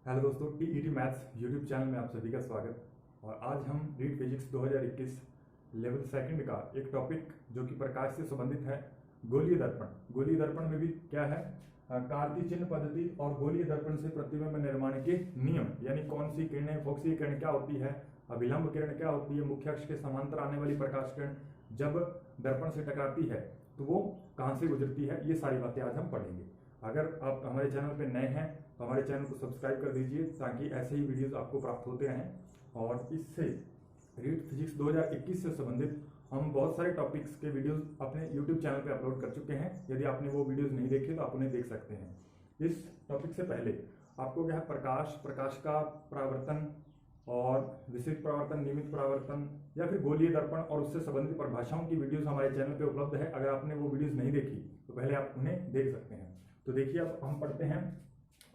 Hello दोस्तों, TET maths YouTube channel में आप सभी का स्वागत। और आज हम रीट फिजिक्स 2021 लेवल सेकंड का एक टॉपिक जो कि प्रकाश से संबंधित है, गोलीय दर्पण। गोलीय दर्पण में भी क्या है, कार्तीय चिन्ह पद्धति और गोलीय दर्पण से प्रतिबिंब निर्माण के नियम, यानी कौन सी किरणें, फोक्सीय किरण क्या होती है, अभिलंब किरण क्या होती है, मुख्य अक्ष के समांतर आने वाली प्रकाश किरण जब दर्पण से टकराती है तो वो कहाँ से गुजरती है, ये सारी बातें आज हम पढ़ेंगे। अगर आप हमारे चैनल पर नए हैं तो हमारे चैनल को सब्सक्राइब कर दीजिए ताकि ऐसे ही वीडियोस आपको प्राप्त होते रहें। और इससे रीट फिजिक्स 2021 से संबंधित हम बहुत सारे टॉपिक्स के वीडियोस अपने यूट्यूब चैनल पे अपलोड कर चुके हैं। यदि आपने वो वीडियोस नहीं देखे तो आप उन्हें देख सकते हैं। इस टॉपिक से पहले आपको क्या है, प्रकाश का परावर्तन और विशिष्ट परावर्तन, नियमित परावर्तन या फिर गोलीय दर्पण और उससे संबंधित परिभाषाओं की वीडियोस हमारे चैनल पे उपलब्ध है। अगर आपने वो वीडियोस नहीं देखी तो पहले आप उन्हें देख सकते हैं। तो देखिए, अब हम पढ़ते हैं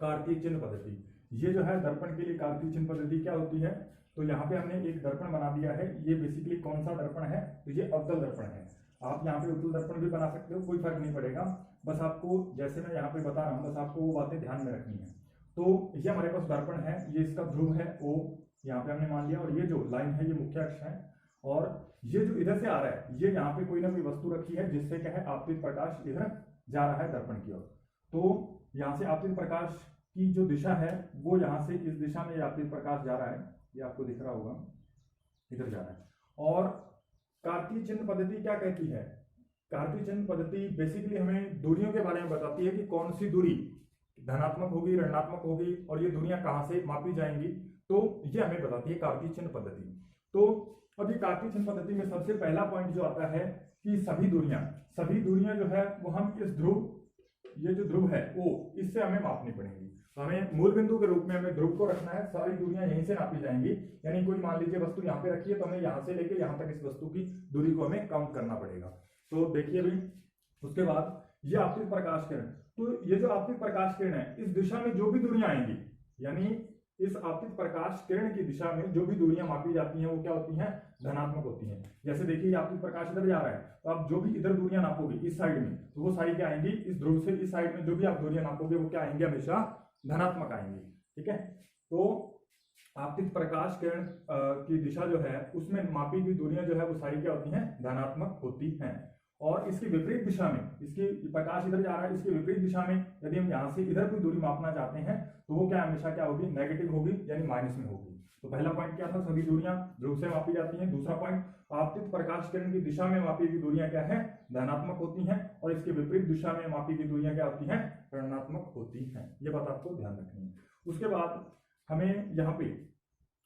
कार्तीय चिन्ह पद्धति। ये जो है दर्पण के लिए कार्तीय चिन्ह पद्धति क्या होती है, तो यहाँ पे हमने एक दर्पण बना दिया है। ये बेसिकली कौन सा दर्पण है, तो ये अवतल दर्पण है। आप यहाँ पे उत्तल दर्पण भी बना सकते हो, कोई फर्क नहीं पड़ेगा। बस आपको जैसे मैं यहाँ पे बता रहा हूँ, बस आपको वो बातें ध्यान में रखनी है। तो ये हमारे पास दर्पण है, ये इसका ध्रुव है O, यहाँ पे हमने मान लिया। और ये जो लाइन है ये मुख्य अक्ष है, और ये जो इधर से आ रहा है, ये यहाँ पे कोई ना कोई वस्तु रखी है जिससे क्या है, आपतित प्रकाश इधर जा रहा है दर्पण की ओर। तो यहाँ से आपतित प्रकाश की जो दिशा है वो यहाँ से इस दिशा में आपतित प्रकाश जा रहा है, ये आपको दिख रहा होगा, इधर जा रहा है। और कार्तीय चिन्ह पद्धति क्या कहती है, कार्तीय चिन्ह पद्धति बेसिकली हमें दूरियों के बारे में बताती है कि कौन सी दूरी धनात्मक होगी, ऋणात्मक होगी, और ये दूरियां कहाँ से मापी जाएंगी, तो ये हमें बताती है कार्तीय चिन्ह पद्धति। तो अब ये कार्तीय चिन्ह पद्धति में सबसे पहला पॉइंट जो आता है कि सभी दूरियां जो है वो हम इस ध्रुव, ये जो ध्रुव है O, इससे हमें मापनी पड़ेगी। तो हमें मूल बिंदु के रूप में हमें ध्रुव को रखना है, सारी दूरियां यहीं से नापी जाएंगी। यानी कोई मान लीजिए वस्तु यहाँ पे रखी है तो हमें यहाँ से लेके यहाँ तक इस वस्तु की दूरी को हमें काउंट करना पड़ेगा। तो देखिए भाई, उसके बाद ये आपतित प्रकाश किरण, तो ये जो आपतित प्रकाश किरण है इस दिशा में जो भी दूरियां आएंगी, यानी इस आपतित प्रकाश किरण की दिशा में जो भी दूरियां मापी जाती हैं वो क्या होती हैं, धनात्मक होती हैं। जैसे देखिए, आपतित प्रकाश इधर जा रहा है तो आप जो भी इधर दूरियां नापोगे इस साइड में, तो वो सारी क्या आएंगी, इस ध्रुव से इस साइड में जो भी आप दूरियां नापोगे वो क्या आएंगे, हमेशा धनात्मक आएंगी। ठीक है, तो आपतित प्रकाश किरण की दिशा जो है उसमें मापी हुई दूरियां जो है वो सारी क्या होती हैं, धनात्मक होती हैं। और इसकी विपरीत दिशा में, इसकी प्रकाश इधर जा रहा है, इसकी विपरीत दिशा में यदि हम यहाँ से इधर कोई दूरी मापना चाहते हैं तो वो क्या हमेशा क्या होगी, नेगेटिव होगी, यानी माइनस में होगी। तो पहला पॉइंट क्या था, सभी दूरियां ध्रुव से मापी जाती हैं। दूसरा पॉइंट, आपतित प्रकाश किरण की दिशा में मापी गई दूरियां क्या है, धनात्मक होती हैं, और इसके विपरीत दिशा में मापी गई दूरियां क्या होती हैं, ऋणात्मक होती हैं। ये बात आपको ध्यान रखनी है। उसके बाद हमें यहाँ पे,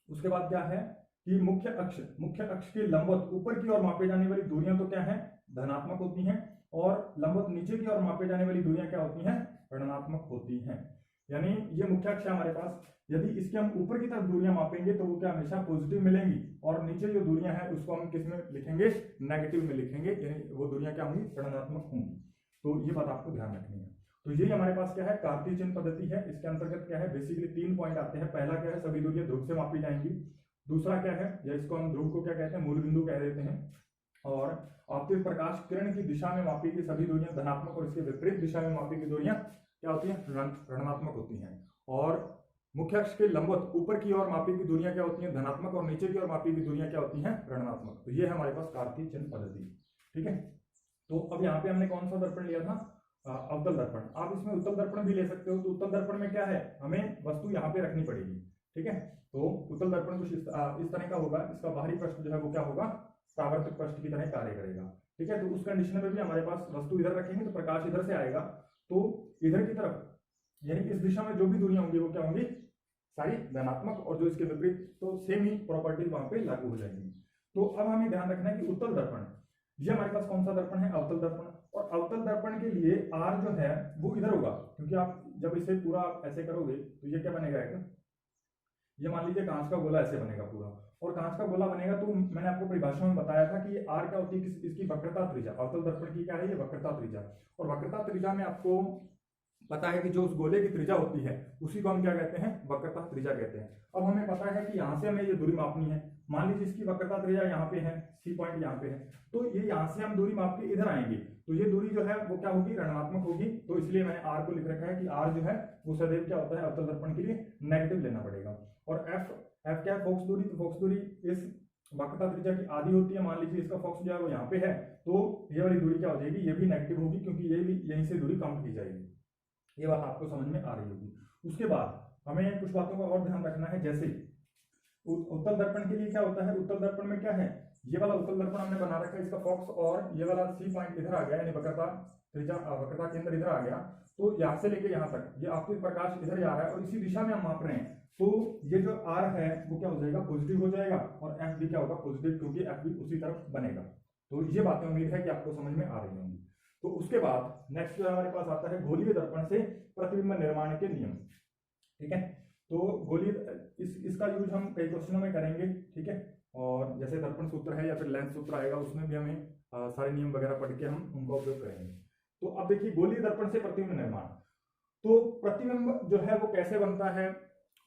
उसके बाद क्या है कि मुख्य अक्ष के लंबवत ऊपर की ओर मापे जाने वाली दूरियां तो क्या है, धनात्मक होती हैं, और लंबवत नीचे की ओर मापे जाने वाली दूरियां क्या होती हैं, ऋणात्मक होती हैं। यानी ये मुख्य अक्ष है हमारे पास, यदि इसके हम ऊपर की तरफ दूरियां मापेंगे तो वो क्या हमेशा पॉजिटिव मिलेंगी, और नीचे जो दूरियां हैं उसको हम किस में लिखेंगे, नेगेटिव में लिखेंगे, यानी वो दूरियां क्या होंगी, ऋणात्मक होंगी। तो ये बात आपको ध्यान रखनी है। तो यही हमारे पास क्या है, कार्तीय चिन्ह पद्धति है। इसके अंतर्गत क्या है, बेसिकली 3 पॉइंट आते हैं। पहला क्या है, सभी दूरियां ध्रुव से मापी जाएंगी। दूसरा क्या है, या इसको हम ध्रुव को क्या कहते हैं, मूल बिंदु कह देते हैं। और आपतित प्रकाश किरण की दिशा में मापी गई सभी दूरियां धनात्मक, और इसके विपरीत दिशा में मापी गई दूरियां क्या होती हैं, ऋणात्मक होती हैं। और मुख्य अक्ष के लंबवत ऊपर की ओर मापी गई दूरियां क्या होती हैं, धनात्मक, और नीचे की ओर मापी गई दूरियां क्या होती हैं, ऋणात्मक। तो ये है हमारे पास कार्तीय चिन्ह पद्धति। ठीक है, तो अब यहाँ पे हमने कौन सा दर्पण लिया था, अवतल दर्पण। आप इसमें उत्तल दर्पण भी ले सकते हो। तो उत्तल दर्पण में क्या है, हमें वस्तु यहाँ पे रखनी पड़ेगी। ठीक है, तो उत्तल दर्पण कुछ इस तरह का होगा। इसका बाहरी पृष्ठ जो है वो क्या होगा, परावर्तक पृष्ठ की तरह कार्य करेगा। ठीक है, तो उस कंडीशन में भी हमारे पास वस्तु इधर रखेंगे तो प्रकाश इधर से आएगा, तो इधर की तरफ यानी इस दिशा में जो भी दूरियां होंगी वो क्या होंगी, सारी धनात्मक, और जो इसके विपरीत तो सेम ही प्रॉपर्टीज वहां पे लागू हो जाएंगी। तो अब हमें ध्यान रखना है कि उत्तल दर्पण, ये हमारे पास कौन सा दर्पण है, अवतल दर्पण। और अवतल दर्पण के लिए R जो है वो इधर होगा, क्योंकि आप जब इसे पूरा ऐसे करोगे तो ये क्या बनेगा, ये मान लीजिए कांच का गोला ऐसे बनेगा पूरा, और कांच का गोला बनेगा। तो मैंने आपको परिभाषा में बताया था कि ये R क्या होती है, इसकी वक्रता त्रिज्या। अवतल दर्पण की क्या है, ये वक्रता त्रिज्या। और वक्रता त्रिज्या में आपको पता है कि जो उस गोले की त्रिज्या होती है उसी को हम क्या कहते हैं, वक्रता त्रिज्या कहते हैं। अब हमें पता है कि यहाँ से हमें ये दूरी मापनी है। मान लीजिए इसकी वक्रता त्रिज्या यहाँ पे है, सी पॉइंट यहाँ पे है, तो ये यहाँ से हम दूरी माप के इधर आएंगे तो ये दूरी जो है वो क्या होगी, ऋणात्मक होगी। तो इसलिए मैंने आर को लिख रखा है कि आर जो है वो सदैव क्या होता है, अवतल दर्पण के लिए नेगेटिव लेना पड़ेगा। और एफ क्या है, फोकस दूरी। तो फोकस दूरी इस वक्रता त्रिज्या की आधी होती है। मान लीजिए इसका फोकस जो है वो यहाँ पे है, तो ये वाली दूरी क्या हो जाएगी, ये भी नेगेटिव होगी, क्योंकि ये भी यहीं से दूरी काउंट की जाएगी। ये बात आपको समझ में आ रही होगी। उसके बाद हमें कुछ बातों का और ध्यान रखना है, जैसे उत्तल दर्पण के लिए क्या होता है, उत्तल दर्पण में क्या है, ये वाला उत्तल दर्पण हमने बना रखा है, इसका फोकस और ये वाला सी पॉइंट इधर आ गया, यानी वक्रता त्रिज्या वक्रता केंद्र इधर आ गया। तो यहाँ से लेके यहाँ तक ये आपतित प्रकाश इधर जा रहा है और इसी दिशा में हम माप रहे हैं। तो ये जो आर है वो क्या हो जाएगा, पॉजिटिव हो जाएगा, और एफ भी क्या होगा, पॉजिटिव, क्योंकि एफ भी उसी तरफ बनेगा। तो ये बातें उम्मीद है कि आपको समझ में आ रही होंगी। तो उसके बाद नेक्स्ट जो हमारे पास आता है गोलीय दर्पण से प्रतिबिंब निर्माण के नियम। ठीक है, तो गोलीय इसका यूज हम कई क्वेश्चनों में करेंगे। ठीक है, और जैसे दर्पण सूत्र है या फिर लेंस सूत्र आएगा उसमें भी हमें सारे नियम वगैरह पढ़ के हम उनका उपयोग करेंगे। तो अब देखिए गोलीय दर्पण से प्रतिबिंब निर्माण। तो प्रतिबिंब जो है वो कैसे बनता है,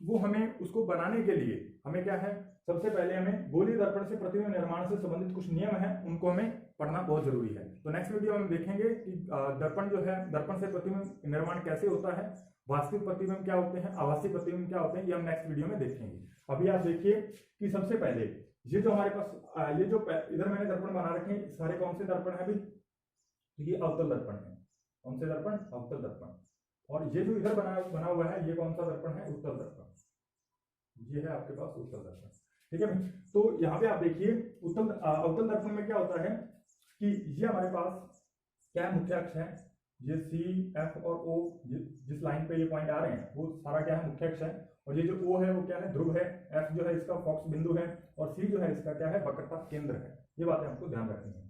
वो हमें उसको बनाने के लिए हमें क्या है, सबसे पहले हमें गोलीय दर्पण से प्रतिबिंब निर्माण से संबंधित कुछ नियम हैं, उनको हमें पढ़ना बहुत जरूरी है। तो नेक्स्ट वीडियो में हम देखेंगे कि दर्पण जो है, दर्पण से प्रतिबिंब निर्माण कैसे होता है, वास्तविक प्रतिबिंब क्या होते हैं, आभासी प्रतिबिंब क्या होते हैं, ये हम नेक्स्ट वीडियो में देखेंगे। अभी आप देखिए कि सबसे पहले ये जो हमारे पास ये जो इधर मैंने दर्पण बना रखे हैं, सारे कौन से दर्पण है अभी, तो ये अवतल दर्पण है। कौन से दर्पण, अवतल दर्पण। और ये जो इधर बना हुआ है ये कौन सा दर्पण है, उत्तल दर्पण। ये है आपके पास उत्तल दर्पण। ठीक है, तो यहाँ पे आप देखिए अवतल दर्पण में क्या होता है कि ये हमारे पास क्या है, मुख्य अक्ष है, ये सी एफ और ओ जिस लाइन पे ये पॉइंट आ रहे हैं वो सारा क्या है, मुख्य अक्ष है। और ये जो ओ है वो क्या है, ध्रुव है, एफ जो है इसका फोकस बिंदु है, और सी जो है इसका क्या है, वक्रता केंद्र है। ये बातें आपको ध्यान रखनी है।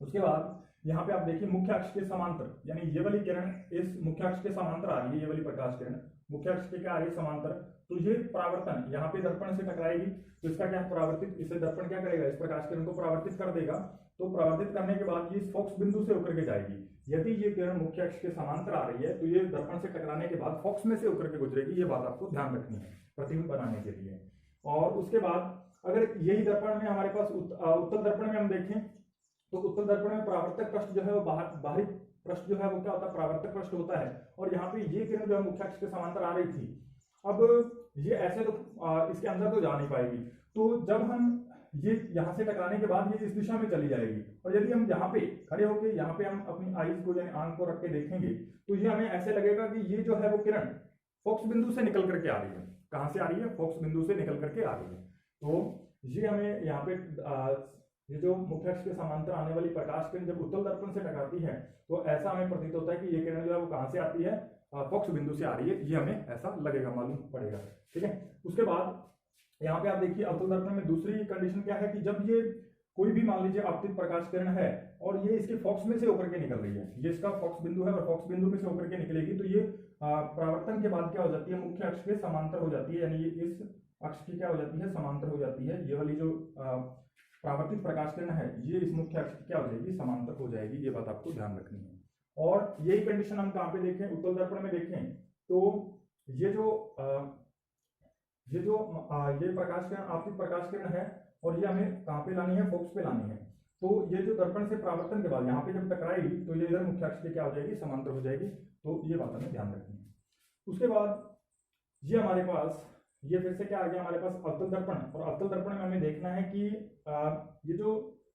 उसके बाद यहाँ पे आप देखिए मुख्य अक्ष के समांतर, यानी ये वाली किरण इस मुख्य अक्ष के समांतर आ रही है, ये वाली प्रकाश किरण मुख्य अक्ष के क्या आ रही है, समांतर। तो ये परावर्तन यहाँ पे दर्पण से टकराएगी, तो इसका क्या है, परावर्तित, इसे दर्पण क्या करेगा, इस प्रकाश किरण को परावर्तित कर देगा। तो परावर्तित करने के बाद ये इस फोकस बिंदु से होकर के जाएगी। यदि ये किरण मुख्य अक्ष के समांतर आ रही है तो ये दर्पण से टकराने के बाद फोकस में से होकर के गुजरेगी। ये बात आपको ध्यान रखनी है प्रतिबिंब बनाने के लिए। और उसके बाद अगर यही दर्पण में हमारे पास उत्तल दर्पण में हम देखें, तो उत्तल दर्पण में परावर्तक पृष्ठ जो है वो बाहरी पृष्ठ जो है वो क्या होता है, परावर्तक पृष्ठ होता है। और यहाँ पे ये किरण जो है मुख्य अक्ष के समांतर आ रही थी, अब ये ऐसे तो इसके अंदर तो जा नहीं पाएगी। तो जब हम ये यहाँ से टकराने के बाद ये इस दिशा में चली जाएगी, और यदि हम यहाँ पे खड़े होकर यहाँ पे हम अपनी आईज को यानी आंख को रख के देखेंगे तो ये हमें ऐसे लगेगा कि ये जो है वो किरण फोकस बिंदु से निकल करके आ रही है। कहाँ से आ रही है, फोकस बिंदु से निकल करके आ रही है। तो ये हमें यहाँ पे ये जो मुख्य अक्ष के समांतर आने वाली प्रकाश किरण जब उत्तल दर्पण से टकराती है तो ऐसा हमें प्रतीत होता है कि ये किरण जो है वो कहाँ से आती है, फोकस बिंदु से आ रही है। ये हमें ऐसा लगेगा, मालूम पड़ेगा। ठीक है, उसके बाद यहाँ पे आप देखिए अवतल दर्पण में दूसरी कंडीशन क्या है कि जब ये कोई भी मान लीजिए आपतित प्रकाश किरण है और ये इसके फोकस में से होकर के निकल रही है, ये इसका फोकस बिंदु है और फोकस बिंदु में से होकर के निकलेगी, तो ये परावर्तन के बाद क्या हो जाती है, मुख्य अक्ष के समांतर हो जाती है, यानी ये इस अक्ष की क्या हो जाती है, समांतर हो जाती है। ये वाली जो परावर्तित प्रकाश किरण है ये इस मुख्य अक्ष की क्या हो जाएगी, समांतर हो जाएगी। ये बात आपको ध्यान रखनी है। और यही कंडीशन हम कहाँ पे देखें, उत्तल दर्पण में देखें तो ये जो प्रकाश किरण आपतित प्रकाश किरण है और ये हमें कहाँ पे लानी है, फोकस पे लानी है। तो ये जो दर्पण से परावर्तन के बाद यहाँ पे जब टकराएगी तो ये इधर मुख्य अक्ष के क्या हो जाएगी, समांतर हो जाएगी। तो ये बात हमें ध्यान रखनी है। उसके बाद ये हमारे पास ये फिर से क्या आ गया हमारे पास, अवतल दर्पण। और अवतल दर्पण में हमें देखना है कि ये जो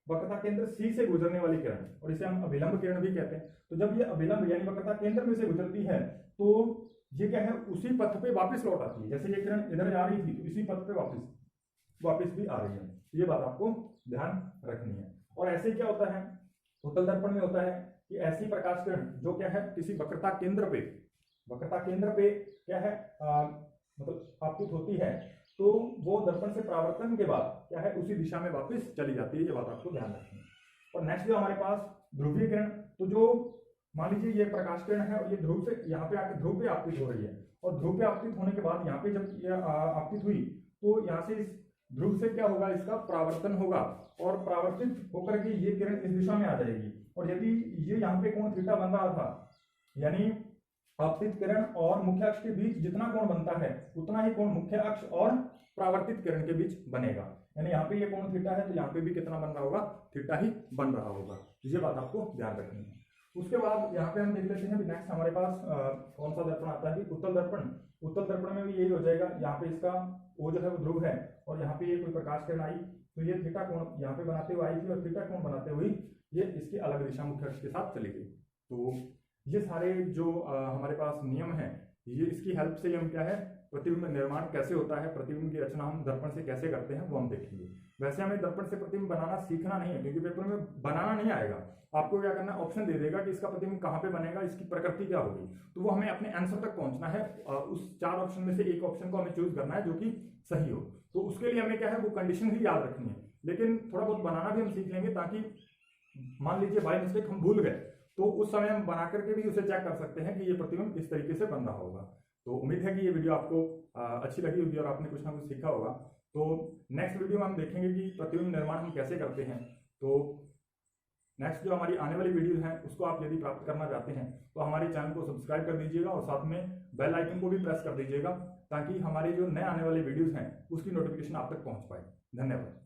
वक्रता केंद्र सी से गुजरने वाली किरण, और इसे हम अभिलंब किरण भी कहते हैं, तो जब ये अभिलंब यानी वक्रता केंद्र में से गुजरती है तो ये क्या है, उसी पथ पे वापस लौट आती है। जैसे ये किरण इधर जा रही थी तो इसी पथ पे वापस भी आ रही है। ये बात आपको ध्यान रखनी है। और ऐसे क्या होता है, उत्तल दर्पण में होता है कि ऐसी प्रकाश किरण जो क्या है किसी वक्रता केंद्र पे क्या है मतलब आपतित होती है, तो वो दर्पण से परावर्तन के बाद क्या है, उसी दिशा में वापस चली जाती है। ये बात आपको ध्यान रखनी है। और नेक्स्ट जो हमारे पास ध्रुवीय किरण, तो जो मान लीजिए ये प्रकाश किरण है और ये ध्रुव से यहाँ पे आके ध्रुव पे आपतित हो रही है, और ध्रुव पे आपतित होने के बाद यहाँ पे जब ये आपतित हुई तो यहाँ से इस ध्रुव से क्या होगा, इसका परावर्तन होगा, और परावर्तित होकर के ये किरण इस दिशा में आ जाएगी। और यदि ये यहाँ पे कोण थीटा बन रहा था, यानी आपतित किरण और मुख्य अक्ष के बीच जितना कोण बनता है उतना ही कोण मुख्य अक्ष और परावर्तित किरण के बीच बनेगा। यानी यहाँ पे ये कोण थीटा है तो यहाँ पे भी कितना बन रहा होगा, थीटा ही बन रहा होगा। ये बात आपको ध्यान रखनी है। उसके बाद यहाँ पे हम देख लेते हैं नेक्स्ट हमारे पास कौन सा दर्पण आता है, उत्तल दर्पण। उत्तल दर्पण में भी यही हो जाएगा, यहाँ पे इसका O जो है वो ध्रुव है और यहाँ पे ये कोई प्रकाश किरण आई तो ये थीटा कोण यहाँ पे बनाते हुए आई थी और थीटा कोण बनाते हुए ये इसकी अलग दिशा मुख्य अक्ष के साथ चली गई। तो ये सारे जो हमारे पास नियम है, ये इसकी हेल्प से हम क्या है, प्रतिबिंब निर्माण कैसे होता है, प्रतिबिंब की रचना हम दर्पण से कैसे करते हैं वो हम देखेंगे। वैसे हमें दर्पण से प्रतिबिंब बनाना सीखना नहीं है, क्योंकि पेपर में बनाना नहीं आएगा। आपको क्या करना है, ऑप्शन दे देगा कि इसका प्रतिबिंब कहाँ पे बनेगा, इसकी प्रकृति क्या होगी, तो वो हमें अपने आंसर तक पहुंचना है। उस 4 ऑप्शन में से एक ऑप्शन को हमें चूज करना है जो कि सही हो। तो उसके लिए हमें क्या है, वो कंडीशन ही याद रखनी है, लेकिन थोड़ा बहुत बनाना भी हम सीख लेंगे, ताकि मान लीजिए बाय मिस्टेक हम भूल गए तो उस समय हम बना करके भी उसे चेक कर सकते हैं कि ये प्रतिबिंब इस तरीके से बन रहा होगा। तो उम्मीद है कि ये वीडियो आपको अच्छी लगी होगी और आपने कुछ ना कुछ सीखा होगा। तो नेक्स्ट वीडियो में हम देखेंगे कि प्रतिबिंब निर्माण हम कैसे करते हैं। तो नेक्स्ट जो हमारी आने वाली वीडियो हैं उसको आप यदि प्राप्त करना चाहते हैं तो हमारे चैनल को सब्सक्राइब कर दीजिएगा और साथ में बेल आइकन को भी प्रेस कर दीजिएगा, ताकि हमारे जो नए आने वाले वीडियोस हैं उसकी नोटिफिकेशन आप तक पहुंच पाए। धन्यवाद।